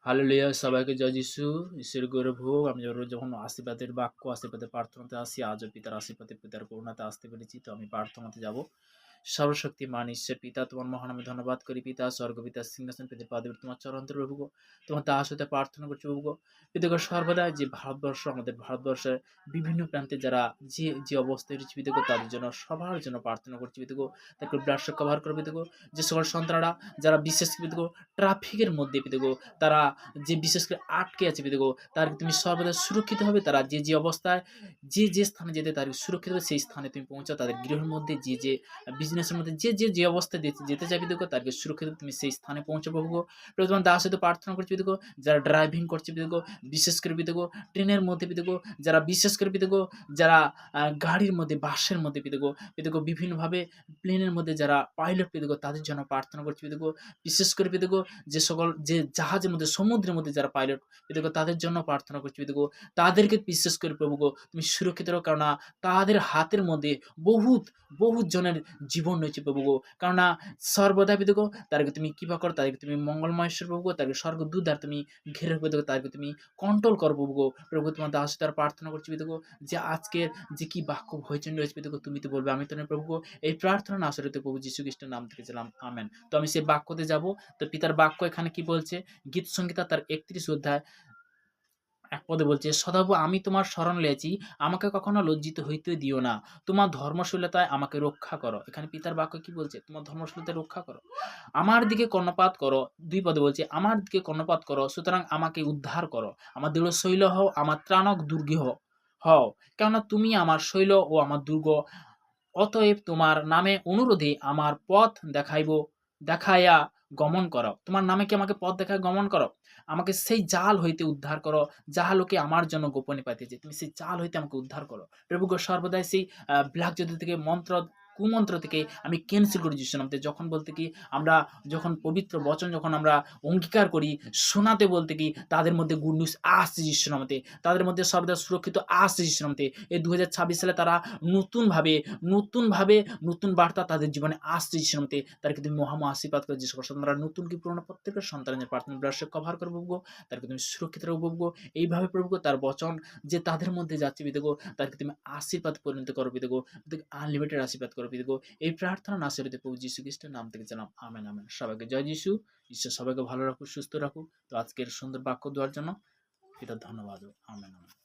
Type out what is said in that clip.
Hallelujah! সবাইকে জয় যিশু। ঈশ্বরের গৌরব হোক। আমি যখন আশীর্বাদের বাক্য, আশীর্বাদের প্রার্থনাতে আসি, আজও পিতার আশীর্বাদে, পিতার করুণাতে আসতে পেরেছি। তো আমি প্রার্থনাতে যাব। সর্বশক্তিমান ঈশ্বর পিতা, তোমার মহান আমি ধন্যবাদ করি পিতা, স্বর্গপিতার সিংহাসন পেতে পাদে তোমার চরণের প্রভু গো। তোমার দাস হতে প্রার্থনা করছি প্রভু গো। পিতা গো, সর্বদা যে ভারতবর্ষ, আমাদের ভারতবর্ষের বিভিন্ন প্রান্তে যারা যে অবস্থায় রয়েছে পিতা গো, তাদের জন্য সবার জন্য প্রার্থনা করছি পিতা গো। তাকে ব্লাড কভার করো পিতা গো। যে সকল সন্তানরা যারা বিশেষ করে পিতা গো ট্রাফিকের মধ্যে পিতা গো, তারা যে বিশেষ করে আটকে আছে পিতা গো, তাদেরকে তুমি সর্বদা সুরক্ষিতভাবে তারা যে অবস্থায় যে স্থানে যেতে তাদেরকে সুরক্ষিতভাবে সেই স্থানে তুমি পৌঁছাও। তাদের গৃহের মধ্যে যে বিজনেসের মধ্যে যে অবস্থায় যেতে চাইবে দেখো, তাদেরকে সুরক্ষিত তুমি সেই স্থানে পৌঁছাবো গো। প্রথম দাস হয়তো প্রার্থনা করছি দেখো, যারা ড্রাইভিং করছে দেখো, বিশেষ করে দেখো ট্রেনের মধ্যে দেখো, যারা বিশেষ করে দেখো, যারা গাড়ির মধ্যে, বাসের মধ্যে দেখো বিভিন্নভাবে প্লেনের মধ্যে যারা পাইলট দেখো, তাদের জন্য প্রার্থনা করছি দেখো। বিশেষ করে দেখো যে সকল যে জাহাজের মধ্যে, সমুদ্রের মধ্যে যারা পাইলট দেখো, তাদের জন্য প্রার্থনা করছি দেখো। তাদেরকে বিশেষ করে প্রভু গো তুমি সুরক্ষিত রাখো, কারণ তাদের হাতের মধ্যে বহুত জনের জীবন রয়েছে প্রভু গো। কেননা সর্বদা দেখো তাদেরকে তুমি কৃপা করো, তাদেরকে তুমি মঙ্গলময়েশ্বর প্রভু গো, তাদেরকে স্বর্গদূত দ্বারা তুমি ঘেরে রেখে দেখো, তাদেরকে তুমি কন্ট্রোল করো প্রভু গো। প্রভু তোমার দাস তার প্রার্থনা করছি দেখো, যে আজকের যে কি বাক্য ভয়চন্ড রয়েছে দেখো, তুমি তো বলবে, আমি তো না প্রভু গো। এই প্রার্থনা না আসলে প্রভু যীশু খ্রিস্টের নাম থেকে ছিলাম, আমেন। তো আমি সেই বাক্যতে যাব। তো পিতার বাক্য এখানে কি বলছে, গীত সংহিতা তার 31 অধ্যায় এক পদে বলছে, সদাপ্রভু আমি তোমার শরণ লইয়াছি, আমাকে কখনো লজ্জিত হইতে দিও না। তোমার ধর্মশীলতায় আমাকে রক্ষা করো। এখানে পিতার বাক্য কি বলছে, তোমার ধর্মশীলতায় রক্ষা করো। আমার দিকে কর্ণপাত করো। 2 পদে বলছে, আমার দিকে কর্ণপাত করো, সুতরাং আমাকে উদ্ধার করো। আমার দৃঢ়শৈল হও, আমার ত্রাণক দুর্গে হও। কেননা তুমি আমার শৈল ও আমার দুর্গ। অতএব তোমার নামে অনুরোধে আমার পথ দেখাইয়া গমন করো। তোমার নামে কি আমাকে পথ দেখায় গমন করো। আমাকে সেই জাল হইতে উদ্ধার করো, যাহা লোকে আমার জন্য গোপনে পাইতেছে। তুমি সেই জাল হইতে আমাকে উদ্ধার করো। প্রভু গো, সর্বদাই সেই ব্ল্যাক জাদু থেকে, কুমন্ত্র থেকে আমি ক্যান্সেল করি যিশুর নামে। যখন বলতে কি আমরা, যখন পবিত্র বচন যখন আমরা অঙ্গীকার করি, শোনাতে বলতে কি তাদের মধ্যে গুড নিউজ আসছে যিশুর নামে। তাদের মধ্যে সর্বদা সুরক্ষিত আসছে যিশুর নামে। এই 2026 সালে তারা নতুনভাবে নতুন বার্তা তাদের জীবনে আসছে যিশুর নামে। তাদেরকে তুমি মহাম আশীর্বাদ করে, যে সকল সন্তানরা নতুন কি পুরনো প্রত্যেকের সন্তানের প্রার্থনা ব্লাডে কভার করে প্রভু গো, তাদেরকে তুমি সুরক্ষিত রাখো প্রভু গো। এইভাবে প্রভু গো, তার বচন যে তাদের মধ্যে যাচ্ছে পিতা গো, তাদেরকে তুমি আশীর্বাদ পরিণত করো পিতা গো, আনলিমিটেড আশীর্বাদ করো পিতা গো। এই প্রার্থনা নাসরিতে প্রভু যীশু খ্রিস্টের নাম থেকে জানাম, আমেন আমেন। সবাইকে জয় যিশু। ঈশ্বর সবাইকে ভালো রাখুক, সুস্থ রাখুক। তো আজকের সুন্দর বাক্য দেওয়ার জন্য পিতা ধন্যবাদ। Amen amen.